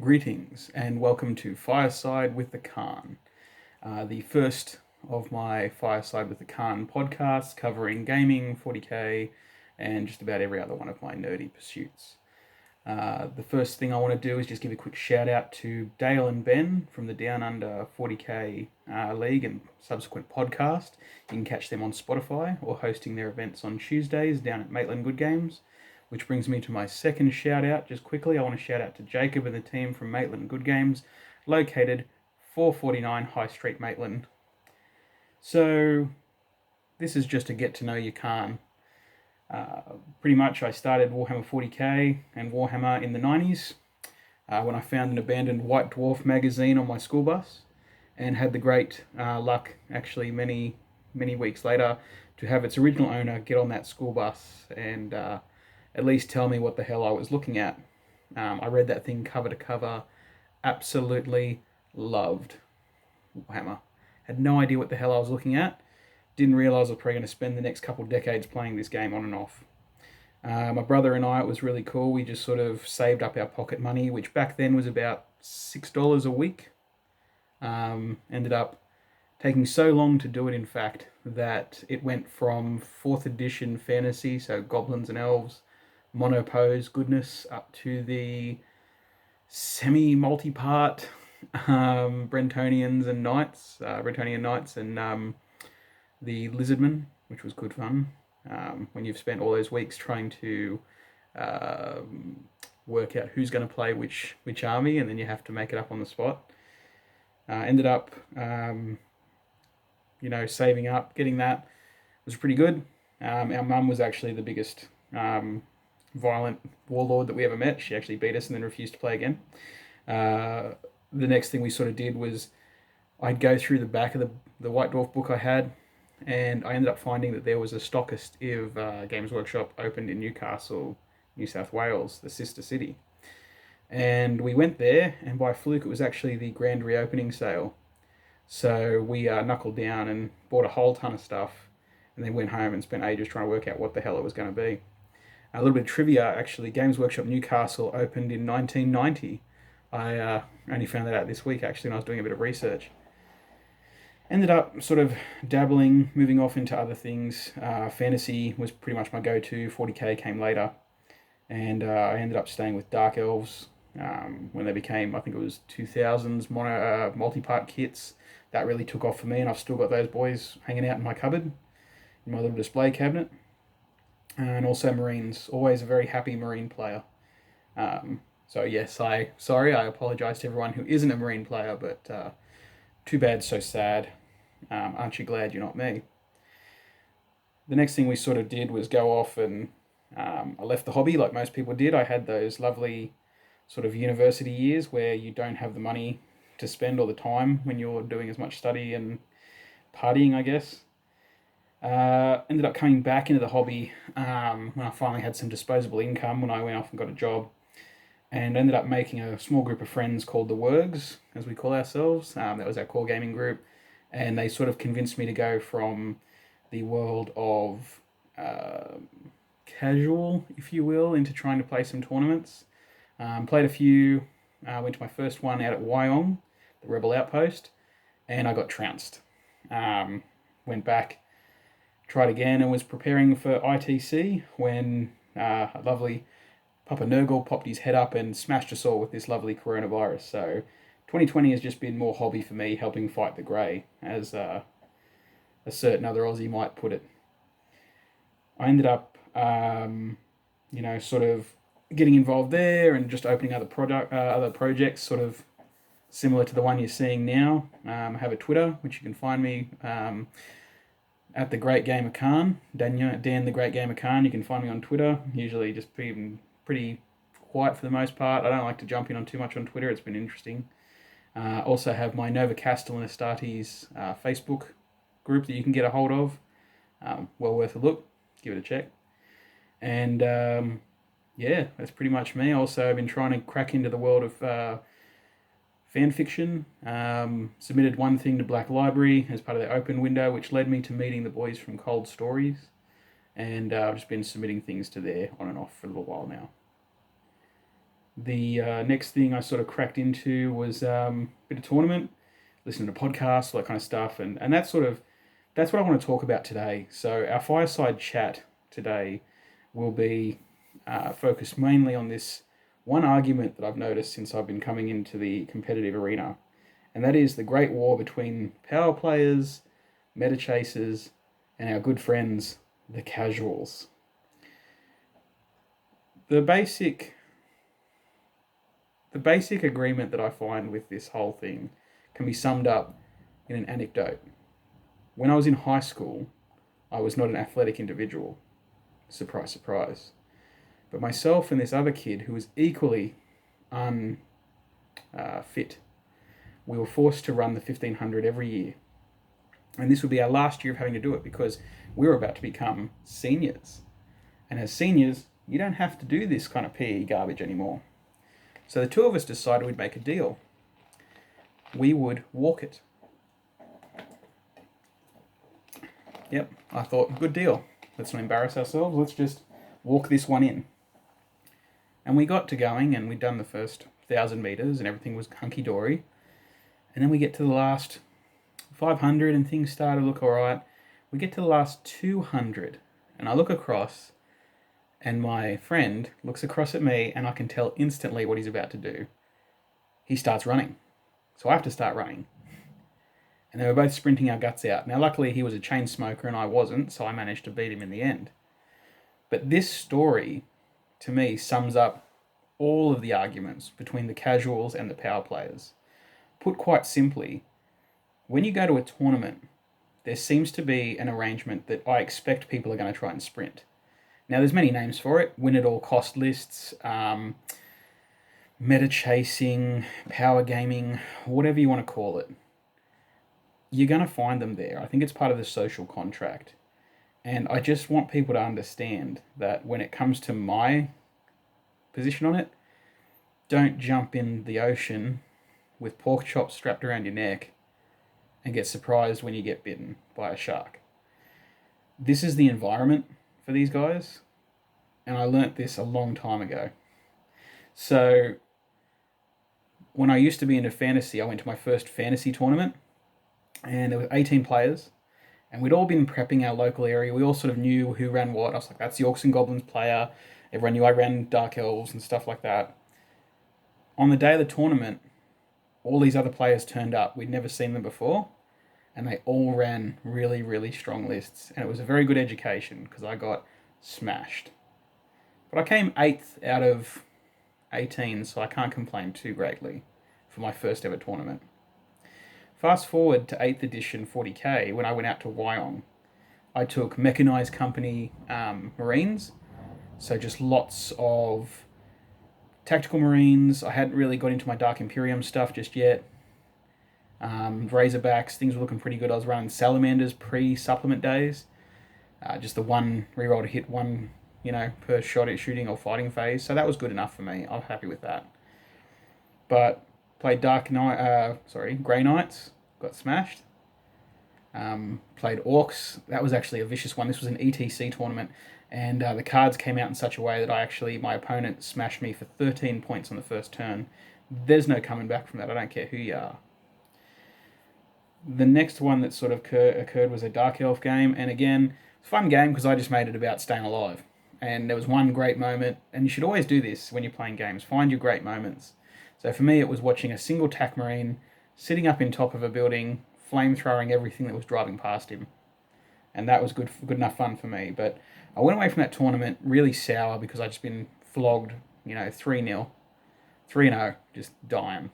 Greetings and welcome to Fireside with the Khan, the first of my Fireside with the Khan podcasts covering gaming, 40k, and just about every other one of my nerdy pursuits. The first thing I want to do is just give a quick shout out to Dale and Ben from the Down Under 40k League and subsequent podcast. You can catch them on Spotify or hosting their events on Tuesdays down at Maitland Good Games. Which brings me to my second shout out. Just quickly, I want to shout out to Jacob and the team from Maitland Good Games, located 449 High Street, Maitland. So, this is just a get to know you Khan. Pretty much, I started Warhammer 40k and Warhammer in the 90s when I found an abandoned White Dwarf magazine on my school bus, and had the great luck, actually many weeks later, to have its original owner get on that school bus and at least tell me what the hell I was looking at. I read that thing cover to cover, absolutely loved Warhammer. Had no idea what the hell I was looking at. Didn't realise I was probably going to spend the next couple decades playing this game on and off. My brother and I, it was really cool. We just sort of saved up our pocket money, which back then was about $6 a week. Ended up taking so long to do it, in fact, that it went from 4th edition fantasy, so goblins and elves, monopose goodness, up to the semi-multi-part Brentonians and Knights, Brentonian Knights, and the Lizardmen, which was good fun. When you've spent all those weeks trying to work out who's going to play which army, and then you have to make it up on the spot. Ended up, saving up, getting that. It was pretty good. Our mum was actually the biggest violent warlord that we ever met. She actually beat us and then refused to play again. The next thing we sort of did was I'd go through the back of the White Dwarf book I had, and I ended up finding that there was a stockist if Games Workshop opened in Newcastle, New South Wales, the sister city. And we went there, and by fluke it was actually the grand reopening sale. So we knuckled down and bought a whole ton of stuff, and then went home and spent ages trying to work out what the hell it was going to be. A little bit of trivia, actually, Games Workshop Newcastle opened in 1990. I only found that out this week, actually, when I was doing a bit of research. Ended up sort of dabbling, moving off into other things. Fantasy was pretty much my go-to. 40k came later. And I ended up staying with Dark Elves when they became, I think it was 2000s multi-part kits. That really took off for me, and I've still got those boys hanging out in my cupboard, in my little display cabinet. And also Marines, always a very happy Marine player. So yes, I apologise to everyone who isn't a Marine player, but too bad, so sad. Aren't you glad you're not me? The next thing we sort of did was go off and I left the hobby like most people did. I had those lovely sort of university years where you don't have the money to spend all the time when you're doing as much study and partying, I guess. Ended up coming back into the hobby when I finally had some disposable income, when I went off and got a job, and ended up making a small group of friends called the Wergs, as we call ourselves. That was our core gaming group, and they sort of convinced me to go from the world of casual, if you will, into trying to play some tournaments. Played a few, went to my first one out at Wyong, the Rebel Outpost, and I got trounced. Went back, tried again, and was preparing for ITC when a lovely Papa Nurgle popped his head up and smashed us all with this lovely coronavirus. So 2020 has just been more hobby for me, helping fight the grey, as a certain other Aussie might put it. I ended up, sort of getting involved there and just opening other projects, sort of similar to the one you're seeing now. I have a Twitter, which you can find me at the Great Gamer Khan, Dan the Great Gamer Khan. You can find me on Twitter. Usually just being pretty quiet for the most part. I don't like to jump in on too much on Twitter. It's been interesting. Also have my Nova Castle and Astartes Facebook group that you can get a hold of. Well worth a look. Give it a check. And that's pretty much me. Also, I've been trying to crack into the world of fan fiction. Submitted one thing to Black Library as part of their open window, which led me to meeting the boys from Cold Stories. And I've just been submitting things to there on and off for a little while now. The next thing I sort of cracked into was a bit of tournament, listening to podcasts, all that kind of stuff, and that's what I want to talk about today. So our fireside chat today will be focused mainly on this one argument that I've noticed since I've been coming into the competitive arena, and that is the great war between power players, meta chasers, and our good friends, the casuals. The basic the basic agreement that I find with this whole thing can be summed up in an anecdote. When I was in high school, I was not an athletic individual. Surprise, surprise. But myself and this other kid who was equally unfit, we were forced to run the 1500 every year. And this would be our last year of having to do it because we were about to become seniors. And as seniors, you don't have to do this kind of PE garbage anymore. So the two of us decided we'd make a deal. We would walk it. Yep, I thought, good deal. Let's not embarrass ourselves. Let's just walk this one in. And we got to going, and we'd done the first 1,000 meters, and everything was hunky-dory. And then we get to the last 500, and things started to look all right. We get to the last 200, and I look across, and my friend looks across at me, and I can tell instantly what he's about to do. He starts running. So I have to start running. And they were both sprinting our guts out. Now, luckily, he was a chain smoker and I wasn't, so I managed to beat him in the end. But this story, to me, sums up all of the arguments between the casuals and the power players. Put quite simply, when you go to a tournament, there seems to be an arrangement that I expect people are going to try and sprint. Now, there's many names for it. Win at all cost lists, meta chasing, power gaming, whatever you want to call it. You're going to find them there. I think it's part of the social contract. And I just want people to understand that when it comes to my position on it, don't jump in the ocean with pork chops strapped around your neck and get surprised when you get bitten by a shark. This is the environment for these guys, and I learnt this a long time ago. So when I used to be into fantasy, I went to my first fantasy tournament, and there were 18 players, and we'd all been prepping our local area. We all sort of knew who ran what. I was like, that's the Orcs and Goblins player. Everyone knew I ran Dark Elves and stuff like that. On the day of the tournament, all these other players turned up. We'd never seen them before, and they all ran really, really strong lists. And it was a very good education because I got smashed. But I came 8th out of 18, so I can't complain too greatly for my first ever tournament. Fast forward to 8th edition 40k, when I went out to Wyong, I took Mechanized Company Marines, so just lots of tactical Marines. I hadn't really got into my Dark Imperium stuff just yet. Razorbacks, things were looking pretty good. I was running Salamanders pre-supplement days, just the one reroll to hit one, per shot at shooting or fighting phase, so that was good enough for me. I'm happy with that. But played Grey Knights, got smashed. Played Orcs, that was actually a vicious one. This was an ETC tournament, and the cards came out in such a way that my opponent smashed me for 13 points on the first turn. There's no coming back from that, I don't care who you are. The next one that sort of occurred was a Dark Elf game, and again, it's a fun game because I just made it about staying alive. And there was one great moment, and you should always do this when you're playing games, find your great moments. So for me, it was watching a single TAC Marine sitting up in top of a building, flamethrowing everything that was driving past him. And that was good enough fun for me. But I went away from that tournament really sour because I'd just been flogged, 3-0, 3-0, just dying.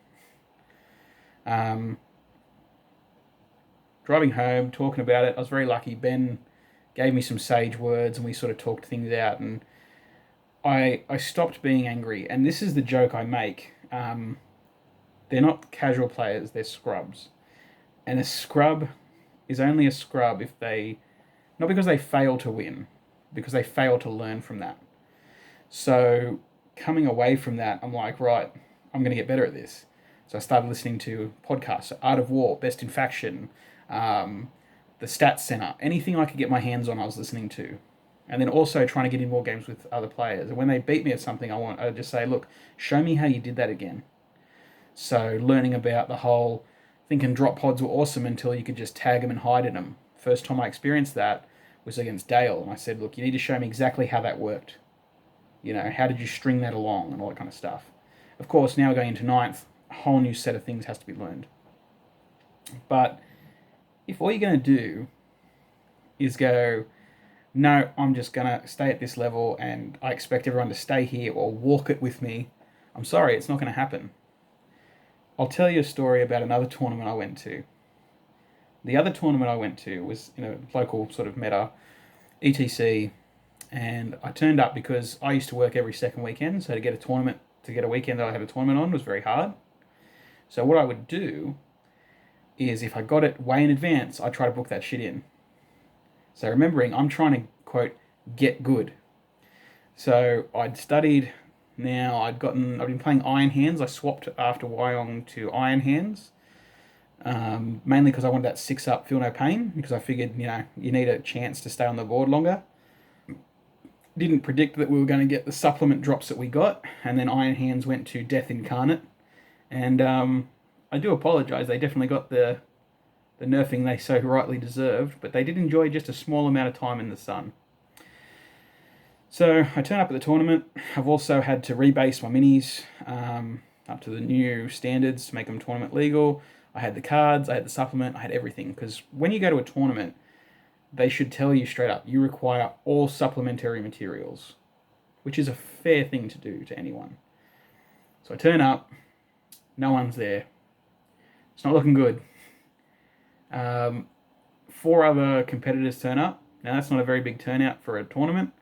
Driving home, talking about it, I was very lucky. Ben gave me some sage words and we sort of talked things out, and I stopped being angry. And this is the joke I make. They're not casual players, they're scrubs. And a scrub is only a scrub if not because they fail to win, because they fail to learn from that. So coming away from that, I'm like, right, I'm going to get better at this. So I started listening to podcasts, Art of War, Best in Faction, the Stats Center, anything I could get my hands on I was listening to. and then also trying to get in more games with other players. And when they beat me at something, I just say, look, show me how you did that again. So learning about the whole thinking drop pods were awesome until you could just tag them and hide in them. First time I experienced that was against Dale, and I said, look, you need to show me exactly how that worked. How did you string that along and all that kind of stuff. Of course, now going into ninth, a whole new set of things has to be learned. But if all you're going to do is go, no, I'm just going to stay at this level and I expect everyone to stay here or walk it with me, I'm sorry, it's not going to happen. I'll tell you a story about another tournament I went to. The other tournament I went to was in a local sort of meta, ETC, and I turned up because I used to work every second weekend, so to get a weekend that I had a tournament on was very hard. So what I would do is if I got it way in advance, I'd try to book that shit in. So remembering, I'm trying to, quote, get good. So I'd studied, I'd been playing Iron Hands. I swapped after Wyong to Iron Hands, mainly because I wanted that 6-up Feel No Pain, because I figured, you need a chance to stay on the board longer. Didn't predict that we were going to get the supplement drops that we got, and then Iron Hands went to Death Incarnate. And I do apologise, they definitely got the nerfing they so rightly deserved, but they did enjoy just a small amount of time in the sun. So I turn up at the tournament. I've also had to rebase my minis up to the new standards to make them tournament legal. I had the cards, I had the supplement, I had everything. Because when you go to a tournament, they should tell you straight up, you require all supplementary materials, which is a fair thing to do to anyone. So I turn up, no one's there. It's not looking good. 4 other competitors turn up. Now that's not a very big turnout for a tournament,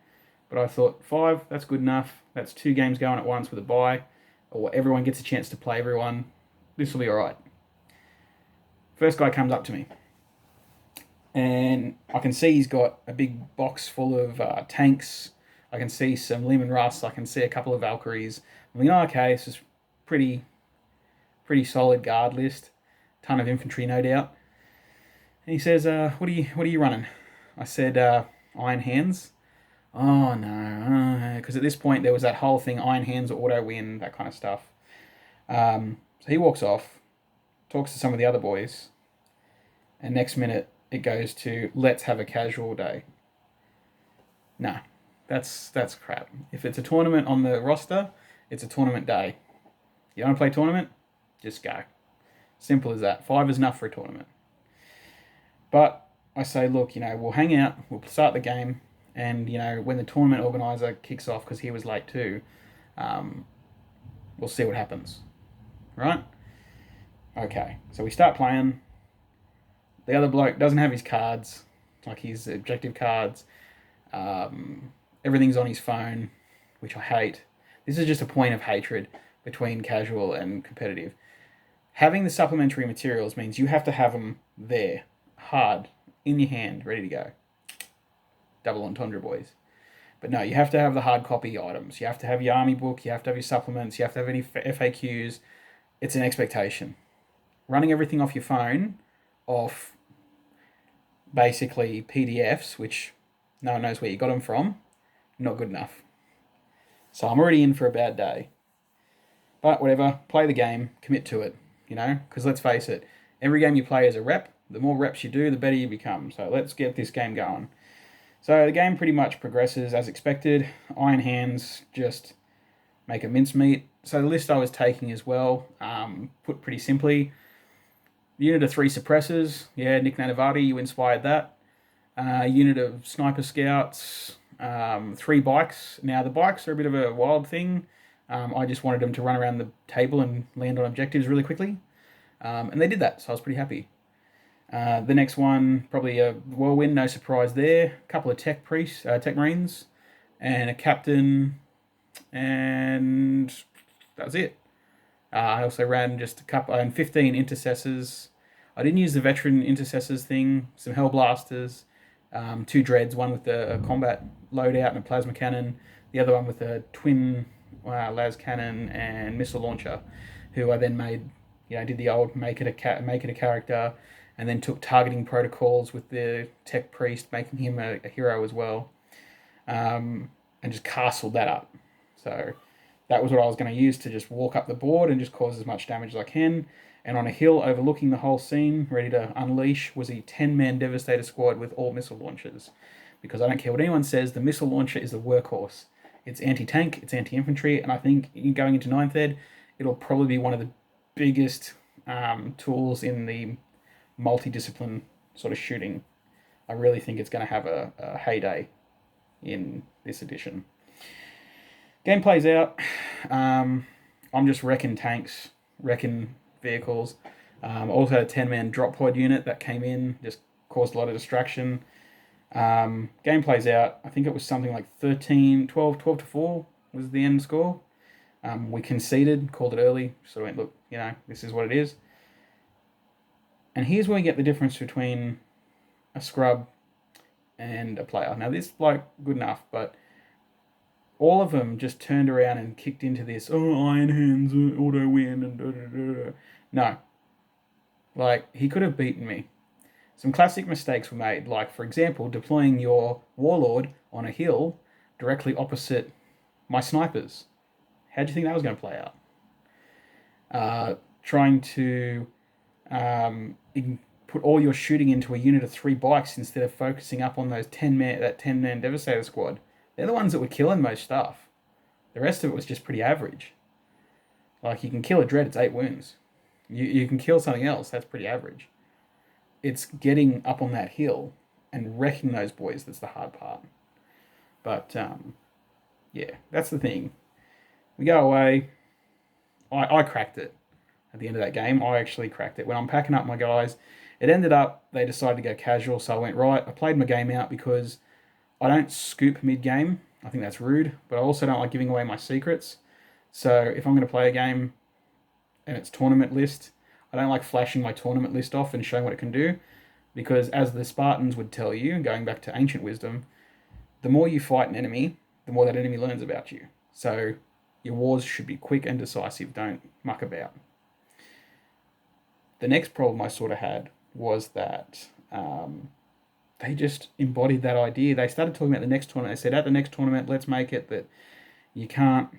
but I thought 5, that's good enough. That's 2 games going at once with a bye, or everyone gets a chance to play everyone. This will be alright. First guy comes up to me, and I can see he's got a big box full of tanks. I can see some Leman Russ. I can see a couple of Valkyries. I'm like, oh, okay, this is pretty solid guard list. Ton of infantry, no doubt. And he says, what are you running? I said, Iron Hands. Oh, no. Because at this point, there was that whole thing, Iron Hands, auto win, that kind of stuff. So he walks off, talks to some of the other boys, and next minute, it goes to, let's have a casual day. Nah, that's crap. If it's a tournament on the roster, it's a tournament day. You want to play tournament? Just go. Simple as that. 5 is enough for a tournament. But I say, look, we'll hang out, we'll start the game, and, when the tournament organizer kicks off, because he was late too, we'll see what happens. Right? Okay, so we start playing. The other bloke doesn't have his cards, like his objective cards. Everything's on his phone, which I hate. This is just a point of hatred between casual and competitive. Having the supplementary materials means you have to have them there, hard, in your hand, ready to go. Double entendre, boys. But no, you have to have the hard copy items. You have to have your army book. You have to have your supplements. You have to have any FAQs. It's an expectation. Running everything off your phone, off basically PDFs, which no one knows where you got them from, not good enough. So I'm already in for a bad day. But whatever, play the game, commit to it, because let's face it, every game you play is a rep. The more reps you do, the better you become. So let's get this game going. So the game pretty much progresses as expected. Iron Hands just make a mincemeat. So the list I was taking as well, put pretty simply, unit of 3 suppressors. Yeah, Nick Nanavati, you inspired that. Unit of sniper scouts, 3 bikes. Now the bikes are a bit of a wild thing. I just wanted them to run around the table and land on objectives really quickly. And they did that, so I was pretty happy. The next one, probably a whirlwind, no surprise there. A couple of tech marines, and a captain, and that was it. I also ran just a couple, and 15 intercessors. I didn't use the veteran intercessors thing. Some hellblasters, 2 dreads, one with a combat loadout and a plasma cannon, the other one with a twin las cannon and missile launcher, who I then made, did the old make it a character, and then took targeting protocols with the tech priest, making him a hero as well. and just castled that up. So that was what I was going to use to just walk up the board and just cause as much damage as I can. And on a hill overlooking the whole scene, ready to unleash, was a 10-man Devastator squad with all missile launchers. Because I don't care what anyone says, the missile launcher is the workhorse. It's anti-tank, it's anti-infantry, and I think going into 9th Ed, it'll probably be one of the biggest tools in the multi-discipline sort of shooting. I really think it's going to have a heyday in this edition. Game plays out. I'm just wrecking tanks, wrecking vehicles. Also had a 10-man drop pod unit that came in, just caused a lot of distraction. Game plays out. I think it was something like 12 to 4 was the end score. We conceded, called it early, so went, look, this is what it is. And here's where we get the difference between a scrub and a player. Now, this bloke, good enough, but all of them just turned around and kicked into this, Iron Hands, auto win, and da-da-da-da. No. He could have beaten me. Some classic mistakes were made, like, for example, deploying your Warlord on a hill directly opposite my snipers. How do you think that was going to play out? Trying to put all your shooting into a unit of 3 bikes instead of focusing up on those 10-man Devastator squad. They're the ones that were killing most stuff. The rest of it was just pretty average. You can kill a Dread, it's 8 wounds. You can kill something else, that's pretty average. It's getting up on that hill and wrecking those boys that's the hard part. But, that's the thing. We go away. I cracked it at the end of that game. I actually cracked it. When I'm packing up my guys, it ended up they decided to go casual, so I went, right, I played my game out because I don't scoop mid-game. I think that's rude, but I also don't like giving away my secrets. So if I'm going to play a game and it's tournament list, I don't like flashing my tournament list off and showing what it can do, because as the Spartans would tell you, going back to ancient wisdom, the more you fight an enemy, the more that enemy learns about you. So your wars should be quick and decisive. Don't muck about. The next problem I sort of had was that they just embodied that idea. They started talking about the next tournament. They said, at the next tournament, let's make it that you can't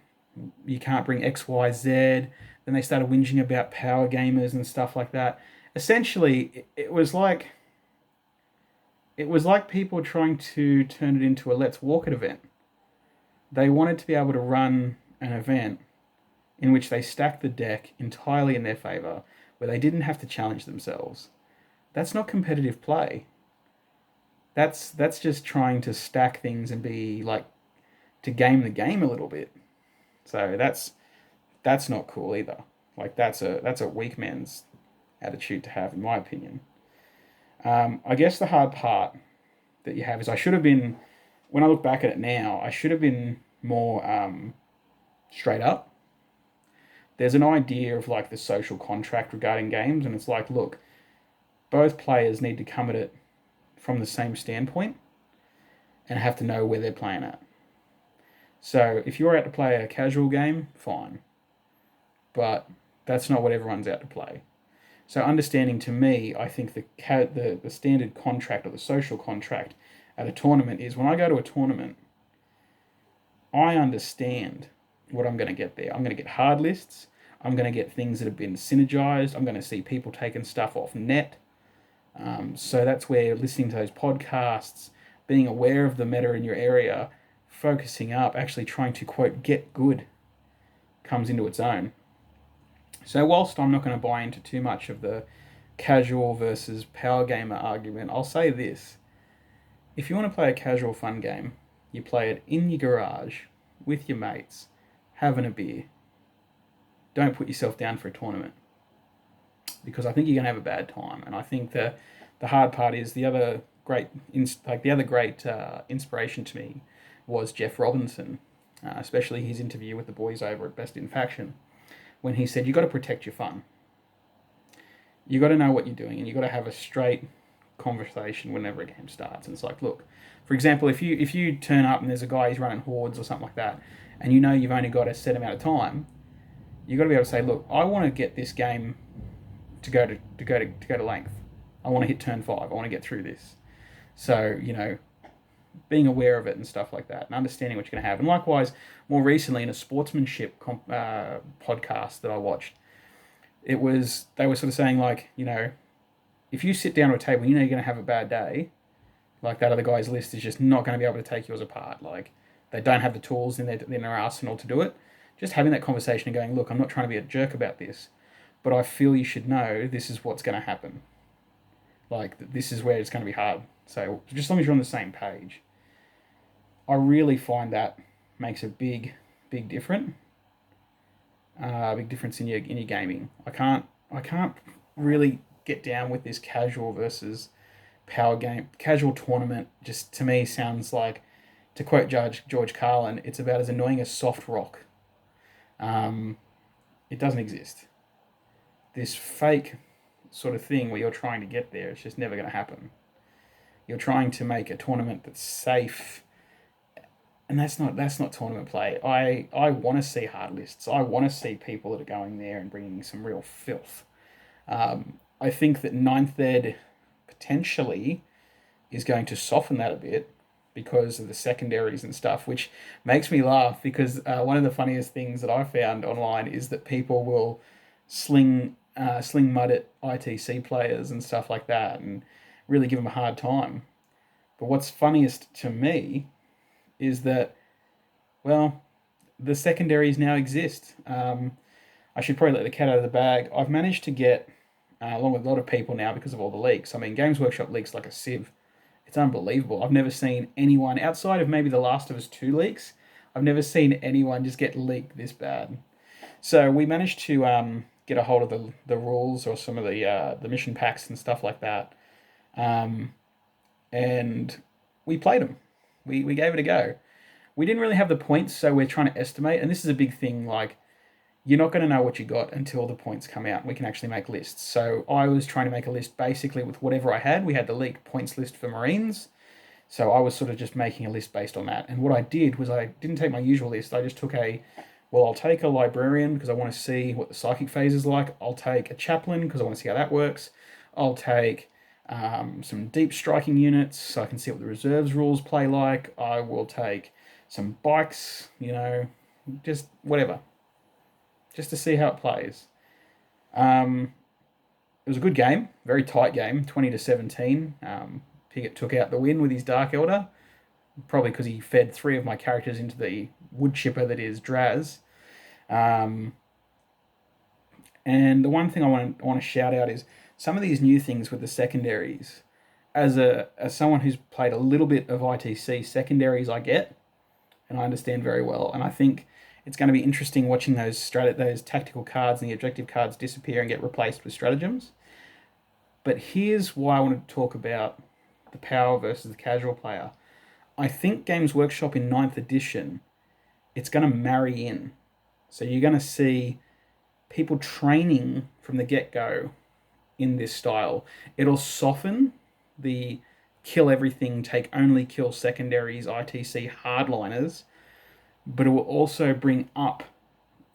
bring X, Y, Z. Then they started whinging about power gamers and stuff like that. Essentially, it was like people trying to turn it into a Let's Walk It event. They wanted to be able to run an event in which they stacked the deck entirely in their favor, where they didn't have to challenge themselves. That's not competitive play. That's just trying to stack things and be to game the game a little bit. So that's not cool either. That's a weak man's attitude to have, in my opinion. I guess the hard part that you have is I should have been, when I look back at it now, I should have been more straight up. There's an idea of the social contract regarding games, and it's look, both players need to come at it from the same standpoint and have to know where they're playing at. So if you're out to play a casual game, fine. But that's not what everyone's out to play. So understanding, to me, I think the standard contract or the social contract at a tournament is, when I go to a tournament, I understand what I'm going to get there. I'm going to get hard lists. I'm going to get things that have been synergized. I'm going to see people taking stuff off net. So that's where listening to those podcasts, being aware of the meta in your area, focusing up, actually trying to, quote, get good, comes into its own. So whilst I'm not going to buy into too much of the casual versus power gamer argument, I'll say this. If you want to play a casual fun game, you play it in your garage with your mates, having a beer. Don't put yourself down for a tournament, because I think you're going to have a bad time. And I think the hard part is the other great inspiration to me was Jeff Robinson, especially his interview with the boys over at Best in Faction, when he said, you got to protect your fun. You got to know what you're doing, and you got to have a straight conversation whenever a game starts. And it's look, for example, if you turn up and there's a guy who's running hordes or something like that, and you know you've only got a set amount of time, you got to be able to say, look, I want to get this game to go to length. I want to hit turn 5. I want to get through this. So being aware of it and stuff like that, and understanding what you're going to have. And likewise, more recently in a sportsmanship podcast that I watched, they were sort of saying like, if you sit down at a table, you're going to have a bad day. Like that other guy's list is just not going to be able to take yours apart. Like they don't have the tools in their arsenal to do it. Just having that conversation and going, look, I'm not trying to be a jerk about this, but I feel you should know this is what's going to happen. Like this is where it's going to be hard. So just as long as you're on the same page, I really find that makes a big difference. Big difference in your gaming. I can't really get down with this casual versus power game. Casual tournament just to me sounds like, to quote Judge George Carlin, it's about as annoying as soft rock. Um, it doesn't exist. This fake sort of thing where you're trying to get there, it's just never going to happen. You're trying to make a tournament that's safe, and that's not tournament play. I want to see hard lists. I want to see people that are going there and bringing some real filth. I think that ninth ed potentially is going to soften that a bit because of the secondaries and stuff, which makes me laugh because one of the funniest things that I found online is that people will sling mud at ITC players and stuff like that and really give them a hard time. But what's funniest to me is that, well, the secondaries now exist. I should probably let the cat out of the bag. I've managed to get, along with a lot of people now because of all the leaks. I mean, Games Workshop leaks like a sieve. It's unbelievable. I've never seen anyone, outside of maybe The Last of Us 2 leaks, I've never seen anyone just get leaked this bad. So we managed to get a hold of the rules or some of the mission packs and stuff like that. Um, and we played them. We gave it a go. We didn't really have the points, so we're trying to estimate. And this is a big thing. Like, you're not going to know what you got until the points come out. We can actually make lists. So I was trying to make a list basically with whatever I had. We had the leaked points list for Marines. So I was sort of just making a list based on that. And what I did was I didn't take my usual list. I just took I'll take a librarian because I want to see what the psychic phase is like. I'll take a chaplain because I want to see how that works. I'll take some deep striking units so I can see what the reserves rules play like. I will take some bikes, just whatever, just to see how it plays. It was a good game, very tight game, 20-17. Piggott took out the win with his Dark Elder, probably because he fed three of my characters into the wood chipper that is Draz. Um, and the one thing I want to shout out is some of these new things with the secondaries. As someone who's played a little bit of ITC, secondaries I get and I understand very well. And I think it's going to be interesting watching those tactical cards and the objective cards disappear and get replaced with stratagems. But here's why I want to talk about the power versus the casual player. I think Games Workshop in ninth edition, it's going to marry in. So you're going to see people training from the get-go in this style. It'll soften the kill everything, take only kill secondaries, ITC hardliners, but it will also bring up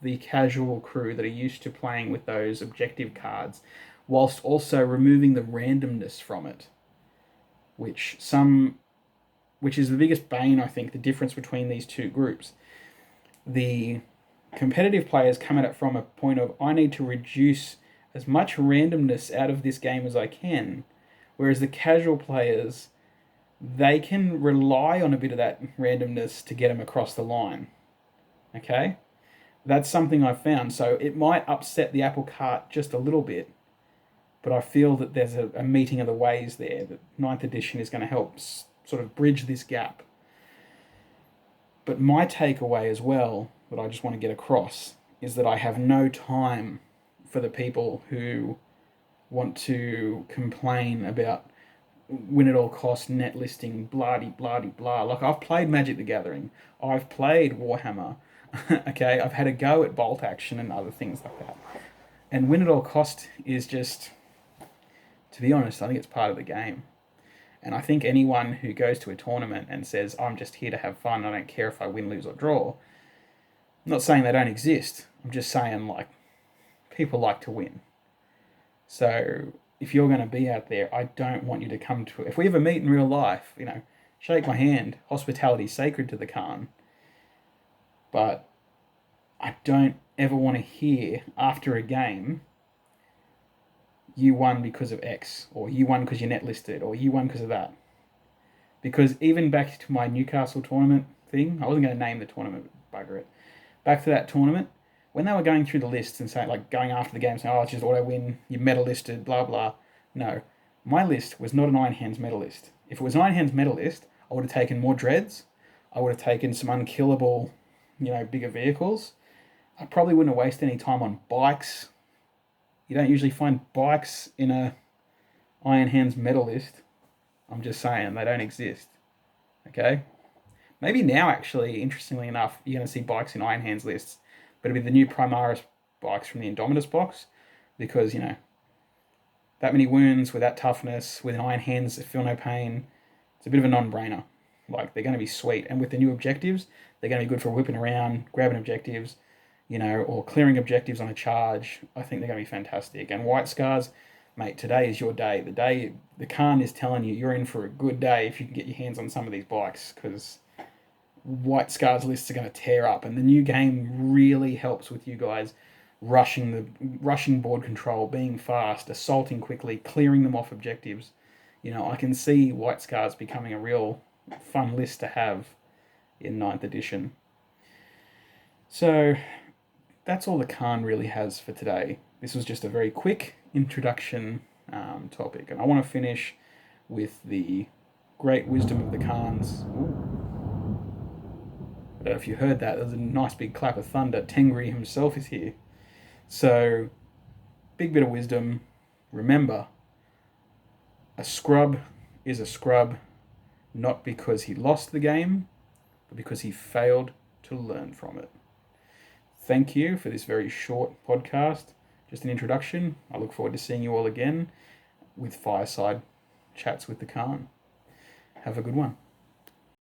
the casual crew that are used to playing with those objective cards, whilst also removing the randomness from it, which is the biggest bane, I think, the difference between these two groups. The competitive players come at it from a point of, I need to reduce as much randomness out of this game as I can, whereas the casual players, they can rely on a bit of that randomness to get them across the line. Okay? That's something I've found. So it might upset the apple cart just a little bit, but I feel that there's a meeting of the ways there, that ninth edition is going to help sort of bridge this gap. But my takeaway as well, that I just want to get across, is that I have no time for the people who want to complain about win at all cost net listing, blah. Like, I've played Magic the Gathering. I've played Warhammer. Okay, I've had a go at Bolt Action and other things like that. And win at all cost is just, to be honest, I think it's part of the game. And I think anyone who goes to a tournament and says, I'm just here to have fun, I don't care if I win, lose, or draw, I'm not saying they don't exist. I'm just saying, like, people like to win. So if you're going to be out there, I don't want you to come to it. If we ever meet in real life, shake my hand. Hospitality sacred to the Khan. But I don't ever want to hear after a game, you won because of X, or you won because you're net listed, or you won because of that. Because even back to my Newcastle tournament thing, I wasn't going to name the tournament, bugger it. Back to that tournament, when they were going through the lists and saying, like, going after the game, saying, oh, it's just auto win, you're medal listed, blah, blah. No, my list was not an Iron Hands medal list. If it was an Iron Hands medal list, I would have taken more dreads. I would have taken some unkillable, bigger vehicles. I probably wouldn't have wasted any time on bikes. You don't usually find bikes in a Iron Hands medal list. I'm just saying, they don't exist. Okay? Maybe now, actually, interestingly enough, you're going to see bikes in Iron Hands lists, but it'll be the new Primaris bikes from the Indomitus box, because, that many wounds with that toughness, with an Iron Hands, feel no pain, it's a bit of a non-brainer. Like, they're going to be sweet. And with the new objectives, they're going to be good for whipping around, grabbing objectives, or clearing objectives on a charge. I think they're going to be fantastic. And White Scars, mate, today is your day. The day the Khan is telling you you're in for a good day if you can get your hands on some of these bikes, because White Scars lists are going to tear up. And the new game really helps with you guys rushing board control, being fast, assaulting quickly, clearing them off objectives. I can see White Scars becoming a real fun list to have in 9th edition. So that's all the Khan really has for today. This was just a very quick introduction topic, and I want to finish with the great wisdom of the Khans. Ooh. I don't know if you heard that. There's a nice big clap of thunder. Tengri himself is here. So, big bit of wisdom. Remember, a scrub is a scrub not because he lost the game, but because he failed to learn from it. Thank you for this very short podcast. Just an introduction. I look forward to seeing you all again with Fireside Chats with the Khan. Have a good one.